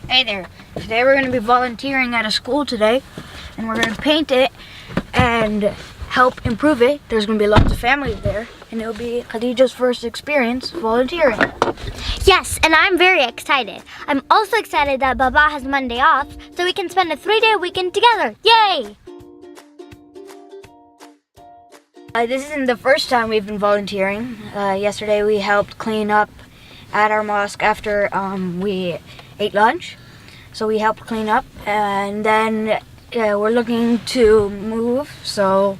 Hey there. Today we're going to be volunteering at a school today, and we're going to paint it and help improve it. There's going to be lots of families there, and it'll be Khadija's first experience volunteering. Yes, and I'm very excited. I'm also excited that Baba has Monday off, so we can spend a 3-day weekend together. Yay! This isn't the first time we've been volunteering. Yesterday we helped clean up at our mosque after we ate lunch. So we helped clean up, and then we're looking to move. So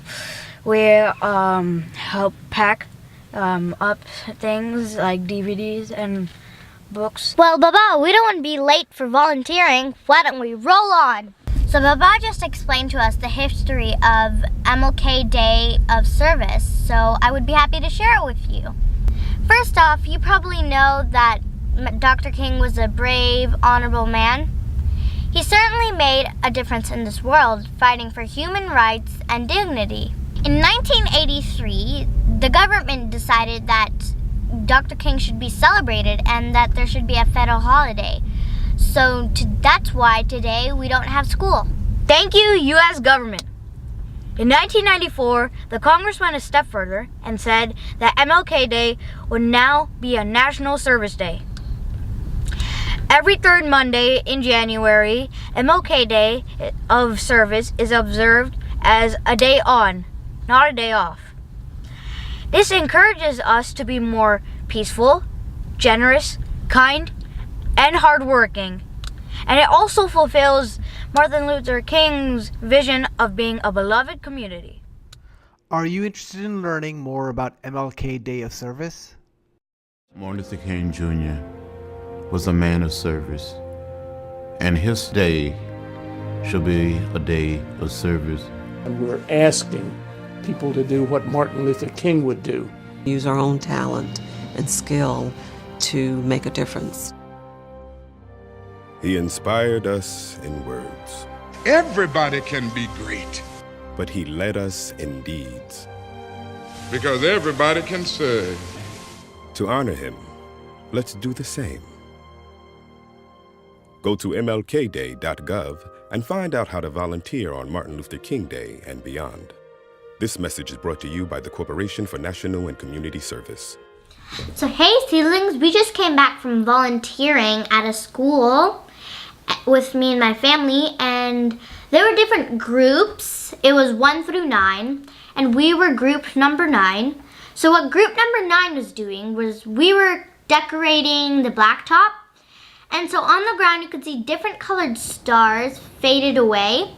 we help pack up things like DVDs and books. Well, Baba, we don't want to be late for volunteering. Why don't we roll on? So Baba just explained to us the history of MLK Day of Service, so I would be happy to share it with you. First off, you probably know that Dr. King was a brave, honorable man. He certainly made a difference in this world, fighting for human rights and dignity. In 1983, the government decided that Dr. King should be celebrated and that there should be a federal holiday. So that's why today we don't have school. Thank you, U.S. government. In 1994, the Congress went a step further and said that MLK Day would now be a National Service Day. Every third Monday in January, MLK Day of Service is observed as a day on, not a day off. This encourages us to be more peaceful, generous, kind, and hardworking. And it also fulfills Martin Luther King's vision of being a beloved community. Are you interested in learning more about MLK Day of Service? Martin Luther King Jr. was a man of service, and his day shall be a day of service. And we're asking people to do what Martin Luther King would do. Use our own talent and skill to make a difference. He inspired us in words. Everybody can be great. But he led us in deeds. Because everybody can serve. To honor him, let's do the same. Go to mlkday.gov and find out how to volunteer on Martin Luther King Day and beyond. This message is brought to you by the Corporation for National and Community Service. So hey seedlings, we just came back from volunteering at a school with me and my family, and there were different groups. It was 1 through 9, and we were group number 9. So what group number 9 was doing was we were decorating the blacktop, and so on the ground you could see different colored stars faded away.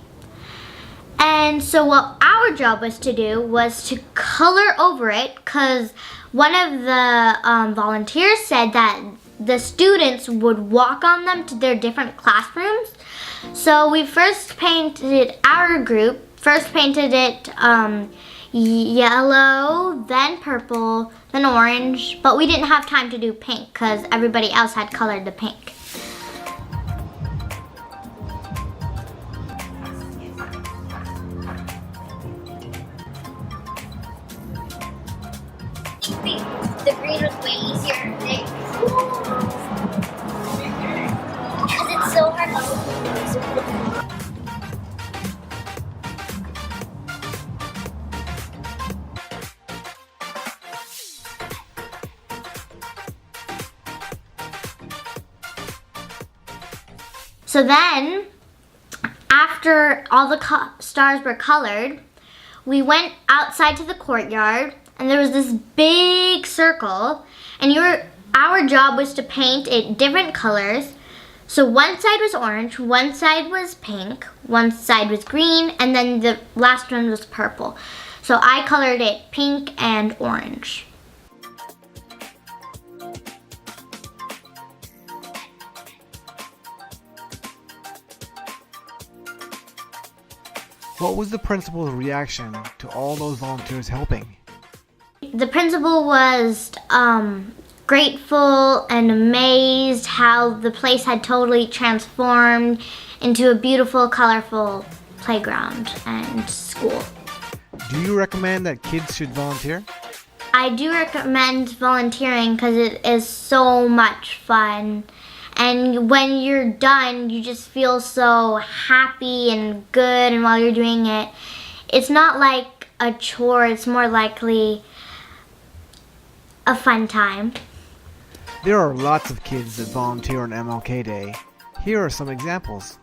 And so what our job was to do was to color over it, because one of the volunteers said that the students would walk on them to their different classrooms. So we first painted our group, first painted it yellow, then purple, then orange, but we didn't have time to do pink because everybody else had colored the pink. The green was way easier, right? Because it's so hard to So then, after all the stars were colored, we went outside to the courtyard, and there was this big circle, and our job was to paint it different colors. So one side was orange, one side was pink, one side was green, and then the last one was purple. So I colored it pink and orange. What was the principal's reaction to all those volunteers helping? The principal was grateful and amazed how the place had totally transformed into a beautiful, colorful playground and school. Do you recommend that kids should volunteer? I do recommend volunteering because it is so much fun And when you're done, you just feel so happy and good, and while you're doing it, it's not like a chore, it's more likely a fun time. There are lots of kids that volunteer on MLK Day. Here are some examples.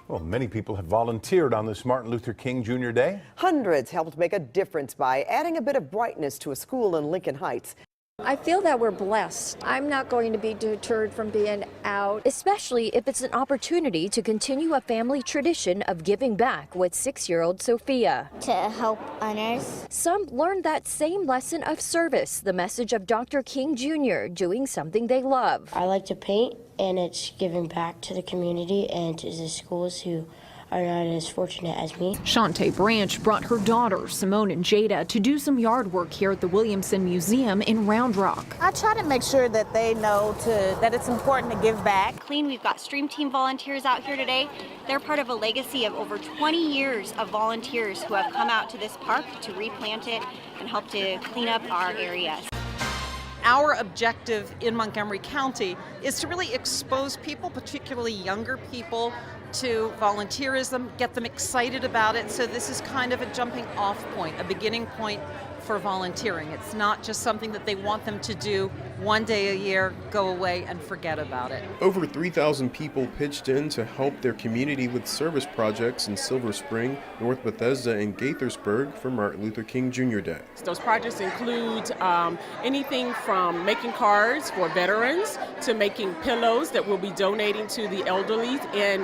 Well, many people have volunteered on this Martin Luther King Jr. Day. Hundreds helped make a difference by adding a bit of brightness to a school in Lincoln Heights. I feel that we're blessed. I'm not going to be deterred from being out, especially if it's an opportunity to continue a family tradition of giving back with 6-year-old Sophia. To help others. Some learned that same lesson of service, the message of Dr. King Jr. doing something they love. I like to paint, and it's giving back to the community and to the schools who are not as fortunate as me. Shantae Branch brought her daughter, Simone and Jada, to do some yard work here at the Williamson Museum in Round Rock. I try to make sure that they know that it's important to give back. Clean, we've got Stream Team volunteers out here today. They're part of a legacy of over 20 years of volunteers who have come out to this park to replant it and help to clean up our area. Our objective in Montgomery County is to really expose people, particularly younger people, to volunteerism, get them excited about it. So this is kind of a jumping off point, a beginning point for volunteering. It's not just something that they want them to do one day a year, go away and forget about it. Over 3,000 people pitched in to help their community with service projects in Silver Spring, North Bethesda, and Gaithersburg for Martin Luther King Jr. Day. Those projects include anything from making cards for veterans to making pillows that we'll be donating to the elderly in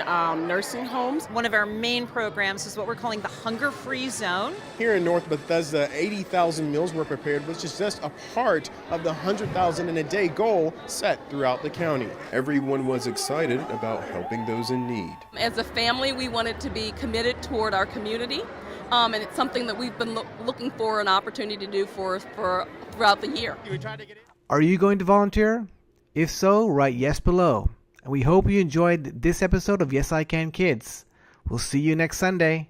nursing homes. One of our main programs is what we're calling the Hunger Free Zone. Here in North Bethesda, 80,000 meals were prepared, which is just a part of the 100,000 in a day goal set throughout the county. Everyone was excited about helping those in need. As a family, we wanted to be committed toward our community, and it's something that we've been looking for an opportunity to do for throughout the year. Are you going to volunteer? If so, write yes below. And we hope you enjoyed this episode of Yes I Can Kids. We'll see you next Sunday.